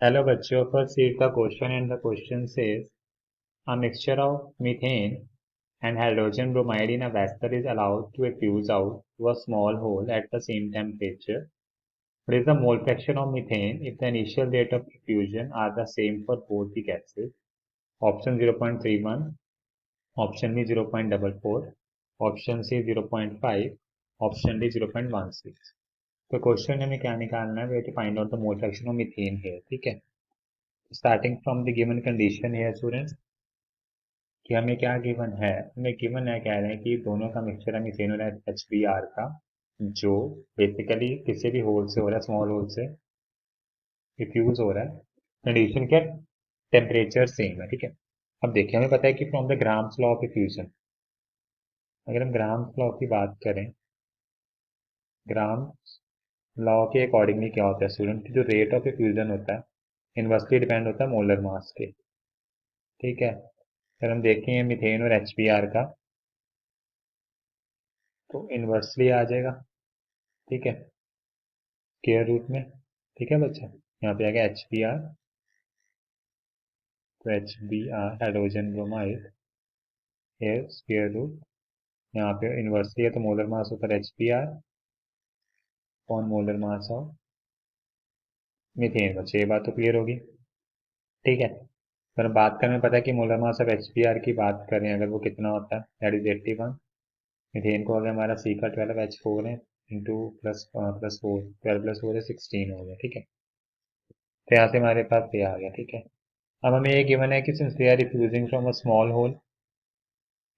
Hello बच्चों, first read the question and the question says a mixture of methane and hydrogen bromide in a vessel is allowed to effuse out to a small hole at the same temperature. What is the mole fraction of methane if the initial rate of diffusion are the same for both the gases? Option 0.31, option B 0.44, option C 0.5, option D 0.16. तो question हमें क्या निकालना है? Way to find out the mole fraction of methane है, ठीक है। Starting from the given condition है students कि हमें क्या गिवन है। हमें गिवन है, कह रहे हैं कि दोनों का मिक्सचर है मीथेन और HBr का, जो बेसिकली किसी भी होल से हो रहा है, स्मॉल होल से डिफ्यूज हो रहा है। कंडीशन क्या? टेम्परेचर सेम है, ठीक है। अब देखिए, हमें पता है कि from the grams law of effusion, अगर हम ग्राम्स लॉ की बात करें, ग्राम्स लॉ के अकॉर्डिंगली क्या होता है स्टूडेंट, की जो रेट ऑफ इफ्यूजन होता है इनवर्सली डिपेंड होता है मोलर मास के, ठीक है। अगर हम देखें मीथेन और HBr का, तो इनवर्सली आ जाएगा, ठीक है, स्क्वायर रूट में, ठीक है बच्चा। यहाँ पे आ गया HBr, तो HBr हाइड्रोजन ब्रोमाइड है स्क्वायर रूट, यहाँ पे इनवर्सली है तो मोलर मास होता है HBr upon molar mass of methane. बच्चे ये बात तो क्लियर होगी, ठीक है। अगर हम बात करें, पता है कि मोलर मास ऑफ HBr की बात करें अगर, वो कितना होता है, दैट इज 81। मीथेन को अगर हमारा C का 12H4 है इंटू प्लस प्लस 4, 12 + 4 है 16 हो गया, ठीक है। तो यहाँ से हमारे पास ये आ गया, ठीक है। अब हमें ये गिवन है कि since they are effusing from a small hole,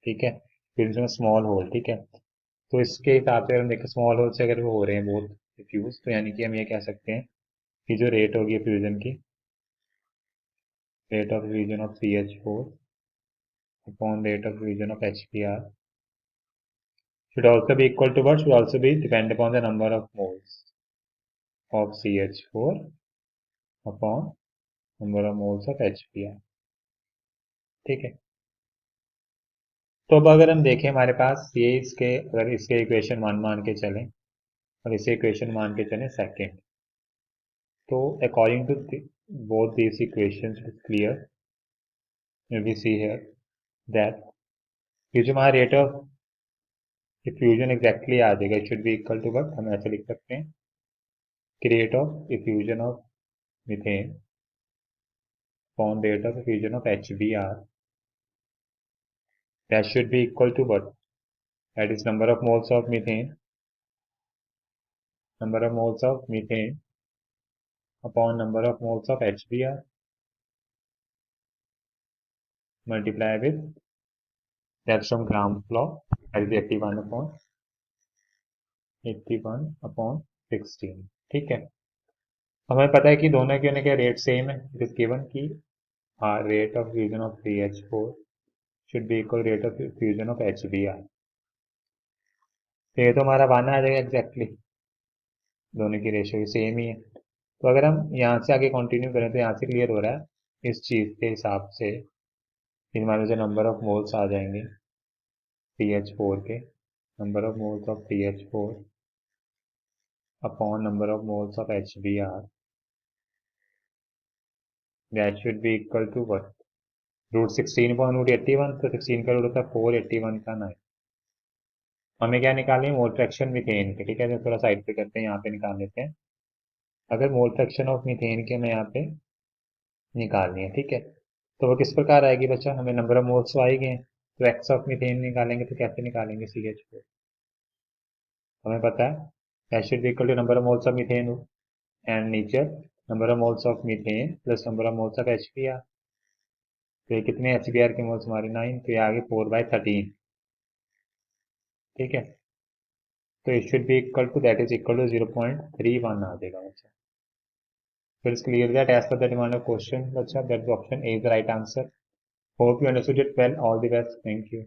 ठीक है, रिफ्यूजिंग फ्रॉम स्मॉल होल, ठीक है। तो इसके हिसाब से अगर हम देखें स्मॉल होल से अगर वो हो रहे हैं बहुत रिफ्यूज, तो यानी कि हम ये कह सकते हैं कि जो रेट होगी फ्यूजन की, rate of fusion of CH4 upon rate of fusion of HBr should also be equal to what? Should also be depend upon the number of moles of CH4 upon number of moles of HBr, ठीक है। तो अब अगर हम देखें हमारे पास ये इसके, अगर इसके इक्वेशन मान के चलें और इसे इक्वेशन मान के चलें सेकेंड, तो according to both these equations it is clear, we see here that ये जो हमारा रेट ऑफ डिफ्यूजन एग्जैक्टली आ जाएगा, it should be equal to what, हम ऐसे लिख सकते हैं कि rate of diffusion of methane upon rate of diffusion of HBr, that should be equal to what, that is number of moles of methane, number of moles of methane upon number of moles of HBr multiply with, that's from Gram's law, that is 81 upon 16, ठीक है। हमें पता है कि दोनों के क्या rate same है, इट इज गिवन की rate of fusion of CH4 should be equal rate of fusion of HBr। तो ये तो हमारा माना आ जाएगा एग्जैक्टली, दोनों की रेशियो सेम ही है। तो अगर हम यहाँ से आगे कंटिन्यू करें तो यहाँ से क्लियर हो रहा है इस चीज़ के हिसाब से कि हमारे जो नंबर ऑफ मोल्स आ जाएंगे CH4 के, number of moles of CH4 upon number of moles of HBr, that should be equal to what, √16 upon √81, तो 16 का रूट होता है 4, 81 का 9। हमें क्या निकालें? मोल फ्रैक्शन मीथेन के, ठीक है। तो थोड़ा साइड पे करते हैं, यहाँ पे निकाल लेते हैं। अगर मोल फ्रैक्शन ऑफ मीथेन के हमें यहाँ पे निकालनी है, ठीक है, तो वो किस प्रकार आएगी बच्चा, हमें नंबर ऑफ मोल्स तो आ ही गए हैं, तो एक्स ऑफ मीथेन निकालेंगे तो कैसे निकालेंगे CH4, हमें पता है that should be equal to number of moles of methane and नीचे number of moles of methane plus number of moles of HBr। तो ये कितने HBr के मोल्स हमारे 9, तो ये आगे 4/13, ठीक है। तो it should be equal to, that is equal to 0.31 आ जाएगा बच्चा। फिर it's clear that as per the demand of question बच्चा, that option A is the right answer. Hope you understood it well, all the best, thank you.